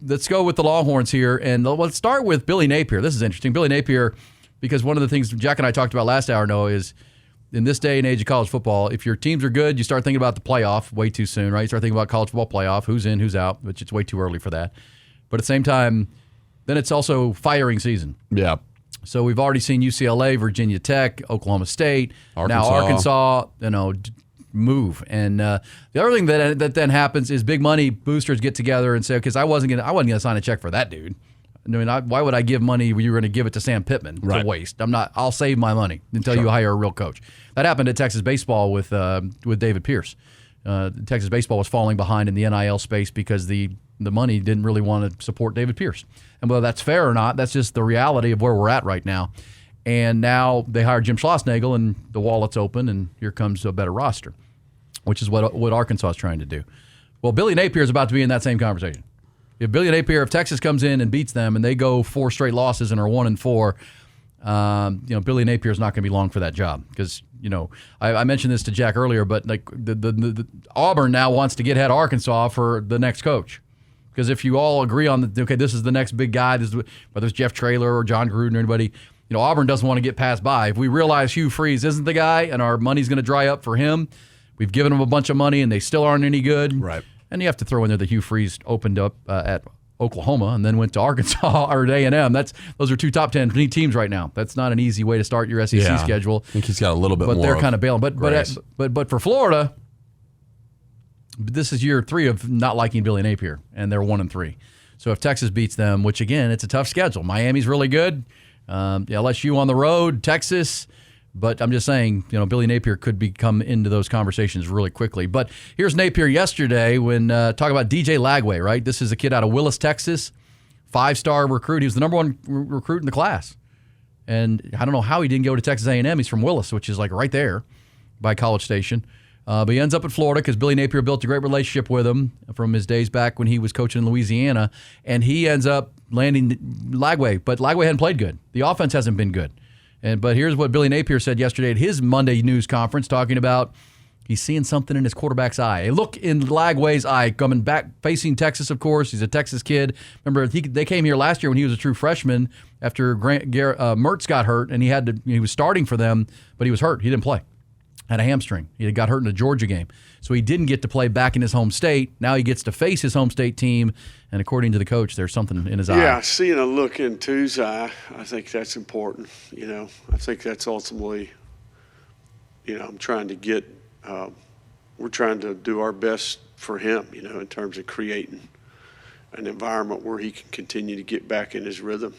let's go with the Longhorns here, and let's start with Billy Napier. This is interesting. Billy Napier, because one of the things Jack and I talked about last hour, Noah, is in this day and age of college football, if your teams are good, you start thinking about the playoff way too soon, right? You start thinking about college football playoff, who's in, who's out, which it's way too early for that. But at the same time, then it's also firing season. Yeah. So we've already seen UCLA, Virginia Tech, Oklahoma State, now Arkansas, move. And the other thing that then happens is big money boosters get together and say, because I wasn't gonna sign a check for that dude. I mean, why would I give money when you were going to give it to Sam Pittman to waste? I'll save my money until you hire a real coach. That happened at Texas baseball with David Pierce. Texas baseball was falling behind in the NIL space because the money didn't really want to support David Pierce. And whether that's fair or not, that's just the reality of where we're at right now. And now they hired Jim Schlossnagle, and the wallet's open, and here comes a better roster, which is what Arkansas is trying to do. Well, Billy Napier is about to be in that same conversation. If Texas comes in and beats them and they go 4 straight losses and are 1-4, Billy Napier is not going to be long for that job because, I mentioned this to Jack earlier, but like the Auburn now wants to get ahead of Arkansas for the next coach. Because if you all agree on this is the next big guy, whether it's Jeff Traylor or John Gruden or anybody, Auburn doesn't want to get passed by. If we realize Hugh Freeze isn't the guy and our money's going to dry up for him, we've given them a bunch of money and they still aren't any good. Right. And you have to throw in there that Hugh Freeze opened up at Oklahoma and then went to Arkansas or A&M. Those are 2 top 10 teams right now. That's not an easy way to start your SEC schedule. I think he's got a little bit more. But they're kind of bailing. But for Florida, this is year 3 of not liking Billy Napier, and they're 1-3. So if Texas beats them, which again, it's a tough schedule. Miami's really good. LSU on the road, Texas. But I'm just saying, Billy Napier could come into those conversations really quickly. But here's Napier yesterday when talk about DJ Lagway, right? This is a kid out of Willis, Texas, 5-star recruit. He was the number 1 recruit in the class. And I don't know how he didn't go to Texas A&M. He's from Willis, which is like right there by College Station. But he ends up at Florida because Billy Napier built a great relationship with him from his days back when he was coaching in Louisiana. And he ends up landing Lagway. But Lagway hadn't played good. The offense hasn't been good. But here's what Billy Napier said yesterday at his Monday news conference, talking about he's seeing something in his quarterback's eye. A look in Lagway's eye, coming back, facing Texas, of course. He's a Texas kid. Remember, they came here last year when he was a true freshman after Mertz got hurt, and he was starting for them, but he was hurt. He didn't play. Had a hamstring. He got hurt in the Georgia game. So he didn't get to play back in his home state. Now he gets to face his home state team, and according to the coach, there's something in his eye. Yeah, seeing a look into his eye, I think that's important. I think that's ultimately, I'm trying to get we're trying to do our best for him, in terms of creating an environment where he can continue to get back in his rhythm.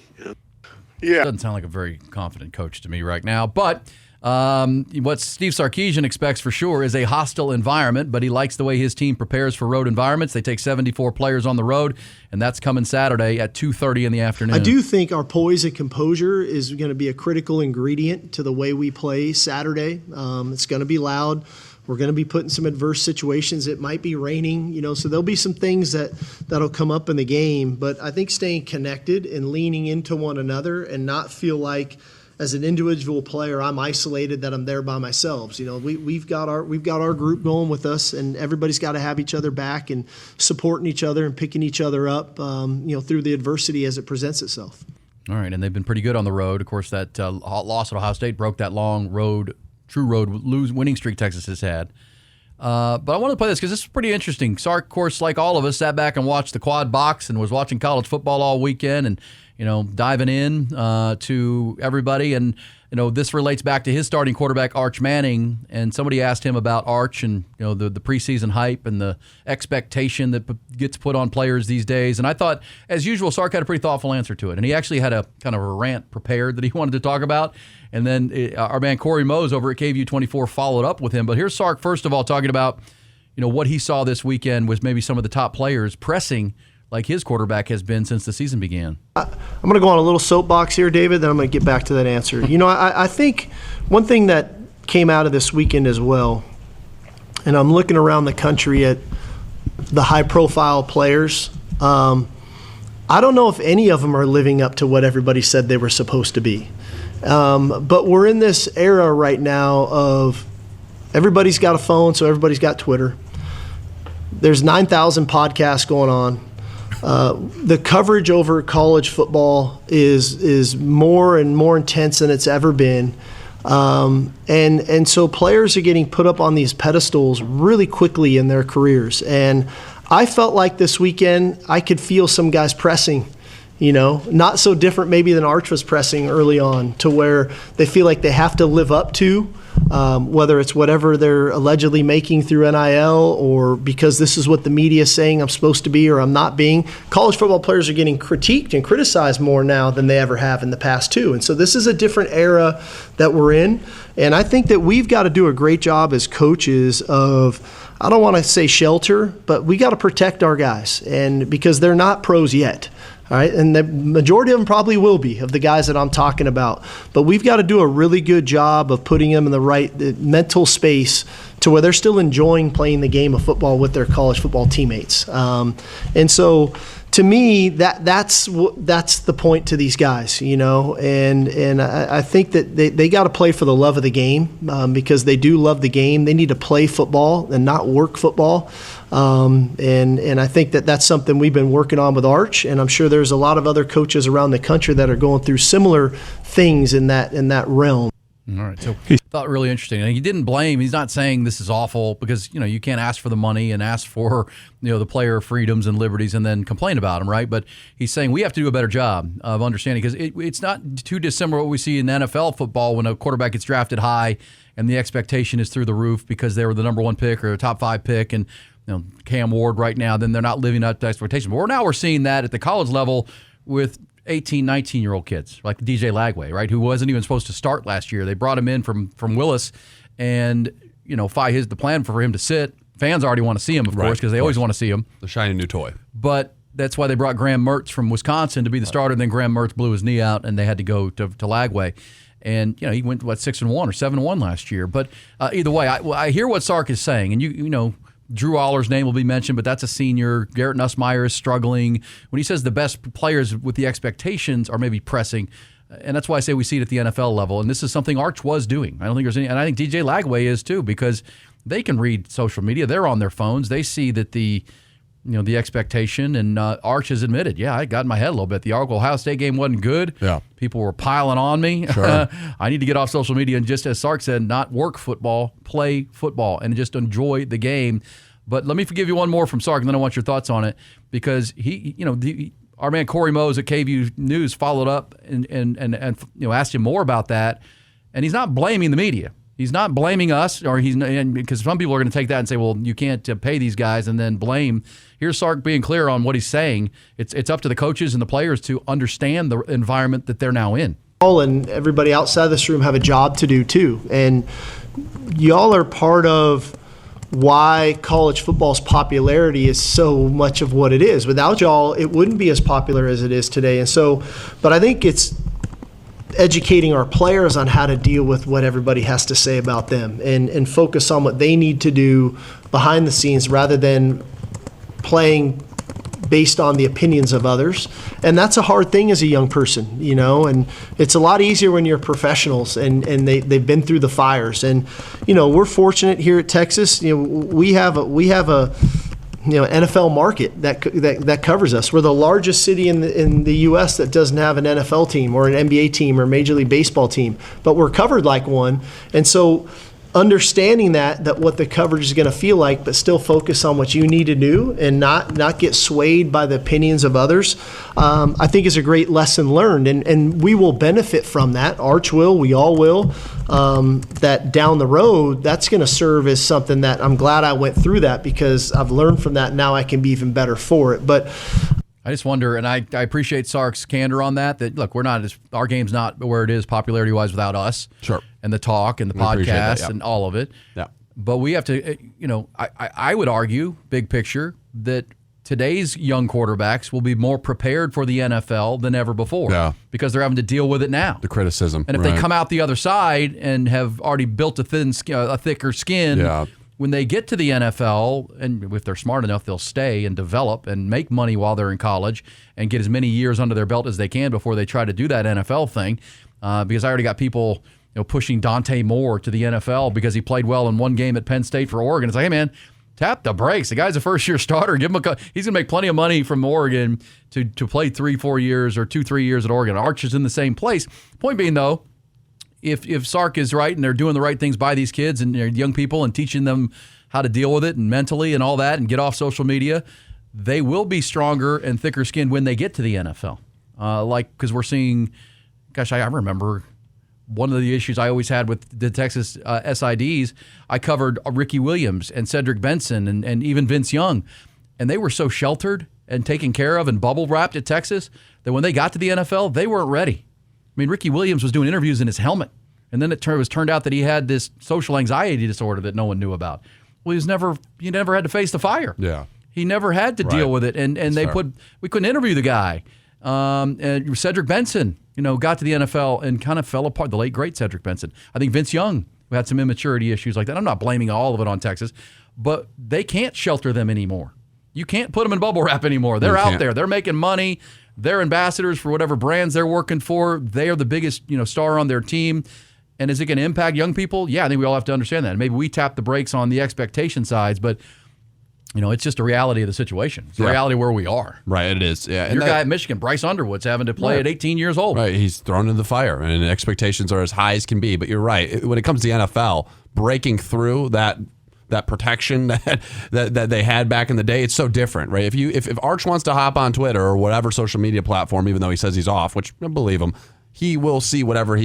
Yeah. Doesn't sound like a very confident coach to me right now, but what Steve Sarkisian expects for sure is a hostile environment, but he likes the way his team prepares for road environments. They take 74 players on the road, and that's coming Saturday at 2:30 in the afternoon. I do think our poise and composure is going to be a critical ingredient to the way we play Saturday. It's going to be loud. We're going to be put in some adverse situations. It might be raining, so there'll be some things that'll come up in the game. But I think staying connected and leaning into one another and not feel like as an individual player, I'm isolated, that I'm there by myself. We've got our group going with us, and everybody's got to have each other back and supporting each other and picking each other up, through the adversity as it presents itself. All right, and they've been pretty good on the road. Of course, that loss at Ohio State broke that long true road winning streak Texas has had. But I want to play this because this is pretty interesting. Sark, of course, like all of us, sat back and watched the quad box and was watching college football all weekend and diving in to everybody. And, this relates back to his starting quarterback, Arch Manning. And somebody asked him about Arch and, the preseason hype and the expectation that gets put on players these days. And I thought, as usual, Sark had a pretty thoughtful answer to it. And he actually had a kind of a rant prepared that he wanted to talk about. And then our man Corey Mose over at KVU24 followed up with him. But here's Sark, first of all, talking about, what he saw this weekend was maybe some of the top players pressing like his quarterback has been since the season began. I'm going to go on a little soapbox here, David, then I'm going to get back to that answer. I think one thing that came out of this weekend as well, and I'm looking around the country at the high-profile players, I don't know if any of them are living up to what everybody said they were supposed to be. But we're in this era right now of everybody's got a phone, so everybody's got Twitter. There's 9,000 podcasts going on. the coverage over college football is more and more intense than it's ever been. And so players are getting put up on these pedestals really quickly in their careers. And I felt like this weekend I could feel some guys pressing, not so different maybe than Arch was pressing early on, to where they feel like they have to live up to, whether it's whatever they're allegedly making through NIL or because this is what the media is saying I'm supposed to be or I'm not being. College football players are getting critiqued and criticized more now than they ever have in the past too. And so this is a different era that we're in. And I think that we've got to do a great job as coaches of, I don't want to say shelter, but we got to protect our guys, and because they're not pros yet. All right, and the majority of them probably will be, of the guys that I'm talking about. But we've got to do a really good job of putting them in the right mental space to where they're still enjoying playing the game of football with their college football teammates. And so, to me, that's the point to these guys, and I think that they got to play for the love of the game, because they do love the game. They need to play football and not work football. And I think that that's something we've been working on with Arch, and I'm sure there's a lot of other coaches around the country that are going through similar things in that realm. All right. So I thought really interesting. And he didn't blame. He's not saying this is awful, because you can't ask for the money and ask for the player freedoms and liberties and then complain about them, right? But he's saying we have to do a better job of understanding, because it's not too dissimilar what we see in NFL football when a quarterback gets drafted high and the expectation is through the roof because they were the number 1 pick or a top 5 pick, and Cam Ward right now, then they're not living up to expectations. But we're seeing that at the college level with 18, 19-year-old kids like DJ Lagway, right, who wasn't even supposed to start last year. They brought him in from Willis, and the plan for him to sit. Fans already want to see him, of course, because they always want to see him. The shiny new toy. But that's why they brought Graham Mertz from Wisconsin to be the starter. And then Graham Mertz blew his knee out, and they had to go to Lagway. And he went 6-1 or 7-1 last year. But either way, I hear what Sark is saying, and Drew Aller's name will be mentioned, but that's a senior. Garrett Nussmeier is struggling. When he says the best players with the expectations are maybe pressing, and that's why I say we see it at the NFL level. And this is something Arch was doing. I don't think there's any, and I think DJ Lagway is too, because they can read social media. They're on their phones. They see that the expectation, and Arch has admitted, I got in my head a little bit. The Ohio State game wasn't good. Yeah. People were piling on me. Sure. I need to get off social media and, just as Sark said, not work football, play football, and just enjoy the game. But let me give you one more from Sark, and then I want your thoughts on it, because our man Corey Mose at KVU News followed up and asked him more about that, and he's not blaming the media. He's not blaming us, because some people are going to take that and say, well, you can't pay these guys and then blame. Here's Sark being clear on what he's saying. It's up to the coaches and the players to understand the environment that they're now in. And everybody outside this room have a job to do too. And y'all are part of why college football's popularity is so much of what it is. Without y'all, it wouldn't be as popular as it is today. And so, but I think it's educating our players on how to deal with what everybody has to say about them, and focus on what they need to do behind the scenes rather than playing based on the opinions of others. And that's a hard thing as a young person, and it's a lot easier when you're professionals and they've been through the fires. And, we're fortunate here at Texas, we have a NFL market that covers us. We're the largest city in the U.S. that doesn't have an NFL team or an NBA team or Major League Baseball team, but we're covered like one. And so understanding that what the coverage is going to feel like, but still focus on what you need to do and not get swayed by the opinions of others, I think is a great lesson learned. And we will benefit from that. Arch will, we all will. That down the road, that's going to serve as something that I'm glad I went through that, because I've learned from that. Now I can be even better for it. But I just wonder, and I appreciate Sark's candor on that look, our game's not where it is popularity-wise without us. Sure. And the talk and the podcast and all of it. Yeah. But we have to, I would argue, big picture, that today's young quarterbacks will be more prepared for the NFL than ever before. Yeah. Because they're having to deal with it now. The criticism. And if they come out the other side and have already built a thicker skin, when they get to the NFL, and if they're smart enough, they'll stay and develop and make money while they're in college and get as many years under their belt as they can before they try to do that NFL thing. Because I already got people pushing Dante Moore to the NFL because he played well in one game at Penn State for Oregon. It's like, hey, man, Tap the brakes. The guy's a first-year starter. Give him he's going to make plenty of money from Oregon to play 3-4 years or 2-3 years at Oregon. Arch is in the same place. Point being, though, if Sark is right and they're doing the right things by these kids and they're young people and teaching them how to deal with it and mentally and all that and get off social media, they will be stronger and thicker skinned when they get to the NFL. Because we're seeing, I remember one of the issues I always had with the Texas SIDs, I covered Ricky Williams and Cedric Benson and even Vince Young. And they were so sheltered and taken care of and bubble wrapped at Texas that when they got to the NFL, they weren't ready. I mean, Ricky Williams was doing interviews in his helmet. And then it was turned out that he had this social anxiety disorder that no one knew about. Well, he never had to face the fire. Yeah. He never had to deal with it. And we couldn't interview the guy. And Cedric Benson, got to the NFL and kind of fell apart. The late, great Cedric Benson. I think Vince Young, who had some immaturity issues like that. I'm not blaming all of it on Texas, but they can't shelter them anymore. You can't put them in bubble wrap anymore. They're out there. They're making money. They're ambassadors for whatever brands they're working for. They are the biggest, star on their team. And is it going to impact young people? Yeah, I think we all have to understand that. Maybe we tap the brakes on the expectation sides, but it's just a reality of the situation. It's a reality where we are. Right, it is. Yeah. Your guy at Michigan, Bryce Underwood's having to play at 18 years old. Right, he's thrown into the fire, and expectations are as high as can be. But you're right. When it comes to the NFL, breaking through that protection that they had back in the day, it's so different, right? If Arch wants to hop on Twitter or whatever social media platform, even though he says he's off, which I believe him, he will see whatever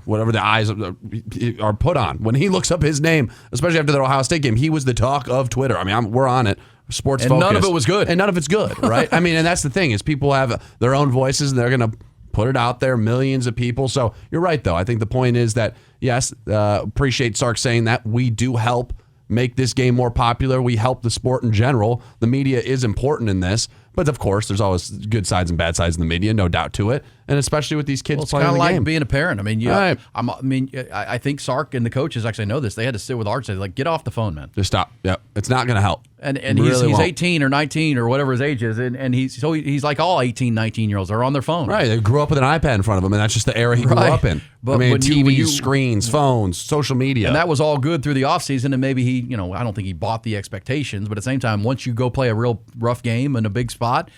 whatever the eyes are put on. When he looks up his name, especially after the Ohio State game, he was the talk of Twitter. I mean, we're on it. Sports and focused. None of it was good. And none of it's good, right? I mean, and that's the thing is people have their own voices and they're going to put it out there, millions of people. So you're right, though. I think the point is that, yes, appreciate Sark saying that. We do help make this game more popular. We help the sport in general. The media is important in this. But, of course, there's always good sides and bad sides in the media, no doubt to it. And especially with these kids playing the game. It's kind of like being a parent. I mean, right. I think Sark and the coaches actually know this. They had to sit with Arch and say, get off the phone, man. Just stop. Yep. It's not going to help. And he's 18 or 19 or whatever his age is, and he's like all 18, 19-year-olds are on their phone. Right. They grew up with an iPad in front of them, and that's just the era he grew up in. But TVs, screens, phones, social media. And that was all good through the offseason, and maybe he, I don't think he bought the expectations, but at the same time, once you go play a real rough game in a big spot,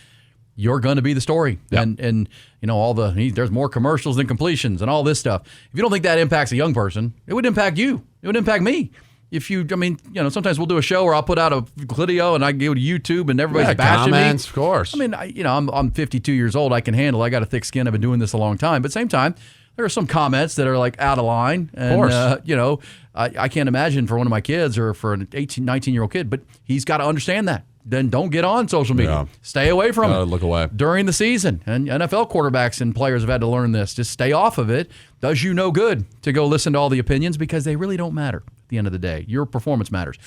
you're going to be the story. Yep. And there's more commercials than completions and all this stuff. If you don't think that impacts a young person, it would impact you. It would impact me. Sometimes we'll do a show where I'll put out a video and I go to YouTube and everybody's bashing comments, me. Of course. I mean, I'm 52 years old. I can handle it. I got a thick skin. I've been doing this a long time. But at the same time, there are some comments that are like out of line. And, of course. I can't imagine for one of my kids or for an 18, 19-year-old kid, but he's got to understand that. Then don't get on social media. Yeah. Stay away from it. Look away. During the season. And NFL quarterbacks and players have had to learn this. Just stay off of it. Does you no good to go listen to all the opinions because they really don't matter at the end of the day. Your performance matters.